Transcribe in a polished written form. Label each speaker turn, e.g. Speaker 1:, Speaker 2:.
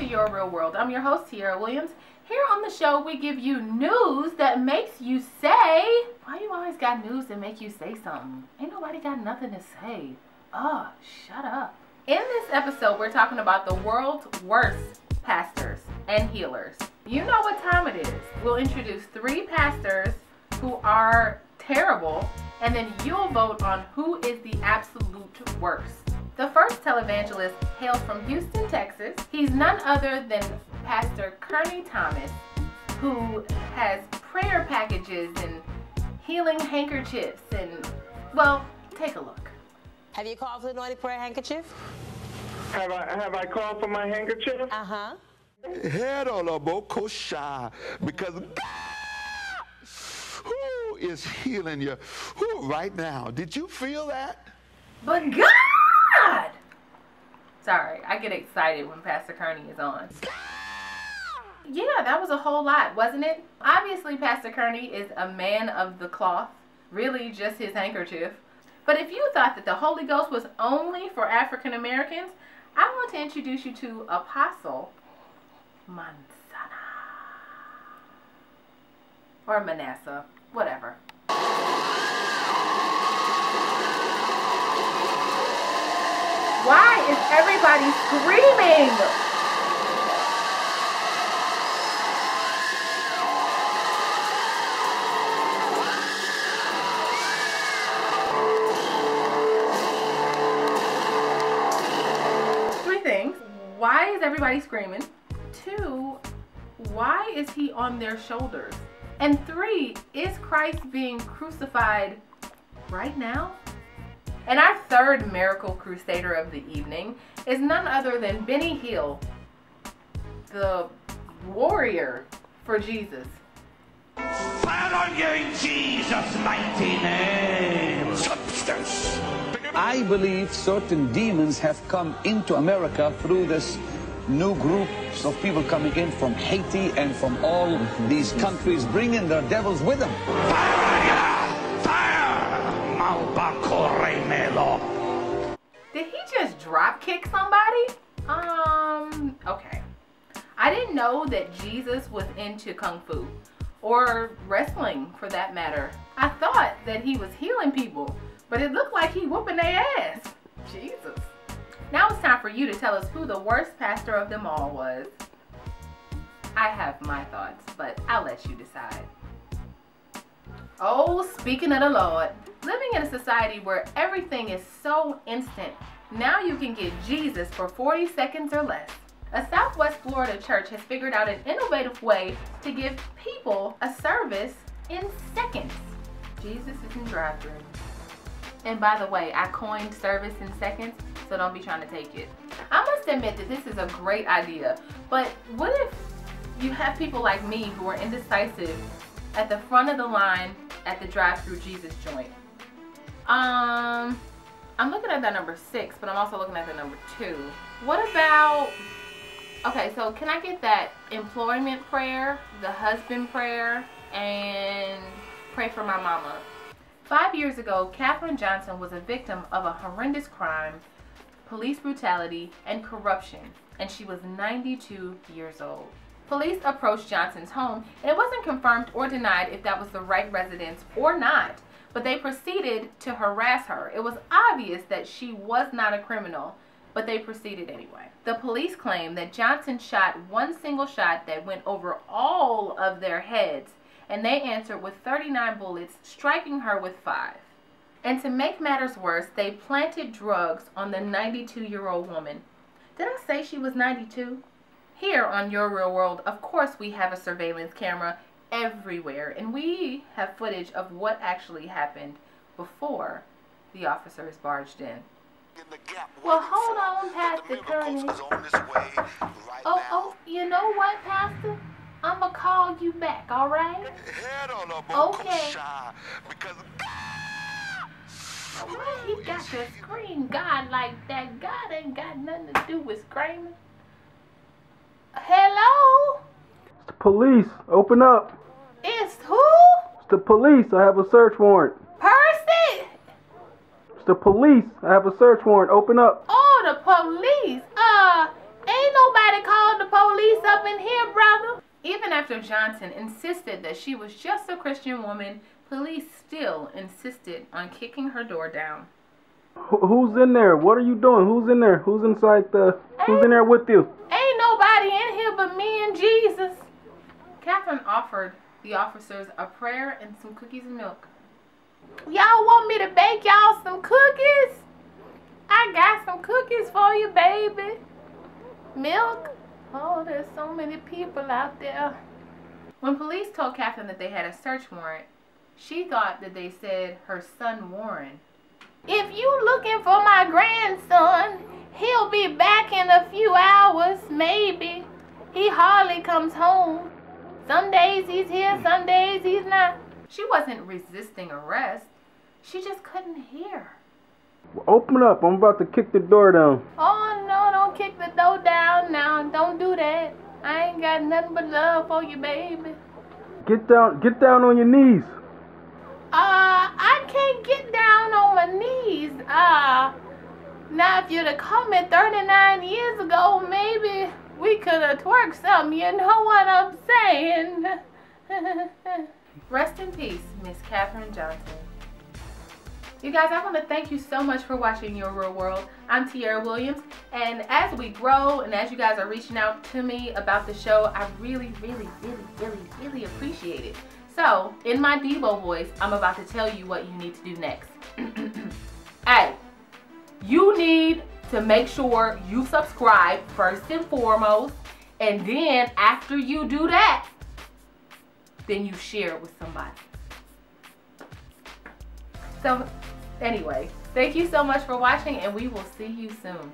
Speaker 1: Your Real World. I'm your host, Tiara Williams. Here on the show, we give you news that makes you say, why you always got news that make you say something? Ain't nobody got nothing to say. Oh, shut up. In this episode, we're talking about the world's worst pastors and healers. You know what time it is. We'll introduce 3 pastors who are terrible, and then you'll vote on who is the absolute worst. The first televangelist hails from Houston, Texas. He's none other than Pastor Kearney Thomas, who has prayer packages and healing handkerchiefs and, well, take a look.
Speaker 2: Have you called for the anointed prayer handkerchief?
Speaker 3: Have I called for my handkerchief?
Speaker 2: Uh-huh.
Speaker 4: Head on a bokosha, because God who is healing you right now. Did you feel that?
Speaker 1: But God! Sorry, I get excited when Pastor Kearney is on. Yeah, that was a whole lot, wasn't it? Obviously, Pastor Kearney is a man of the cloth, really just his handkerchief. But if you thought that the Holy Ghost was only for African Americans, I want to introduce you to Apostle Manzana. Or Manasseh, whatever. Why is everybody screaming? Three things. Why is everybody screaming? 2, why is he on their shoulders? And 3, is Christ being crucified right now? And our third miracle crusader of the evening is none other than Benny Hill, the warrior for Jesus.
Speaker 5: Fire on you in Jesus' mighty name. Substance.
Speaker 6: I believe certain demons have come into America through this new groups of people coming in from Haiti and from all these countries, bringing their devils with them.
Speaker 5: Fire on you! Fire!
Speaker 1: Did he just drop kick somebody? Okay. I didn't know that Jesus was into kung fu or wrestling for that matter. I thought that he was healing people, but it looked like he whooping their ass. Jesus. Now it's time for you to tell us who the worst pastor of them all was. I have my thoughts, but I'll let you decide. Oh, speaking of the Lord, living in a society where everything is so instant, now you can get Jesus for 40 seconds or less. A Southwest Florida church has figured out an innovative way to give people a service in seconds. Jesus is in drive-thru. And by the way, I coined service in seconds, so don't be trying to take it. I must admit that this is a great idea, but what if you have people like me who are indecisive at the front of the line at the drive-thru Jesus joint? I'm looking at that number 6, but I'm also looking at the number 2. What about, okay, so can I get that employment prayer, the husband prayer, and pray for my mama? 5 years ago, Katherine Johnson was a victim of a horrendous crime, police brutality, and corruption, and she was 92 years old. Police approached Johnson's home, and it wasn't confirmed or denied if that was the right residence or not, but they proceeded to harass her. It was obvious that she was not a criminal, but they proceeded anyway. The police claimed that Johnson shot one single shot that went over all of their heads, and they answered with 39 bullets, striking her with 5. And to make matters worse, they planted drugs on the 92-year-old woman. Did I say she was 92? Here on Your Real World, of course, we have a surveillance camera everywhere, and we have footage of what actually happened before the officers barged in. Well, hold on, Pastor Kearney. Oh, you know what, Pastor? I'm going to call you back, all right? Okay. Why he got to scream God like that? God ain't got nothing to do with screaming. Hello?
Speaker 7: It's the police. Open up.
Speaker 1: It's who?
Speaker 7: It's the police. I have a search warrant.
Speaker 1: Percy?
Speaker 7: It's the police. I have a search warrant. Open up.
Speaker 1: Oh, the police. Ain't nobody called the police up in here, brother. Even after Johnson insisted that she was just a Christian woman, police still insisted on kicking her door down.
Speaker 7: Who's in there? What are you doing? Who's in there? Who's inside the... Who's in there with you?
Speaker 1: Ain't nobody in here but me and Jesus. Catherine offered the officers a prayer and some cookies and milk. Y'all want me to bake y'all some cookies? I got some cookies for you, baby. Milk? Oh, there's so many people out there. When police told Catherine that they had a search warrant, she thought that they said her son Warren. If you looking for my grandson, he'll be back in a few hours, maybe. He hardly comes home. Some days he's here, some days he's not. She wasn't resisting arrest. She just couldn't hear.
Speaker 7: Open up. I'm about to kick the door down.
Speaker 1: Oh, no, don't kick the door down now. Don't do that. I ain't got nothing but love for you, baby.
Speaker 7: Get down on your knees.
Speaker 1: I can't get down on my knees. Now if you'd have caught me 39 years ago, maybe we could have twerked something. You know what I'm saying? Rest in peace, Miss Catherine Johnson. You guys, I want to thank you so much for watching Your Real World. I'm Tiara Williams, and as we grow and as you guys are reaching out to me about the show, I really appreciate it. So, in my Debo voice, I'm about to tell you what you need to do next. Hey, you need to make sure you subscribe first and foremost, and then after you do that, then you share it with somebody. So, anyway, thank you so much for watching, and we will see you soon.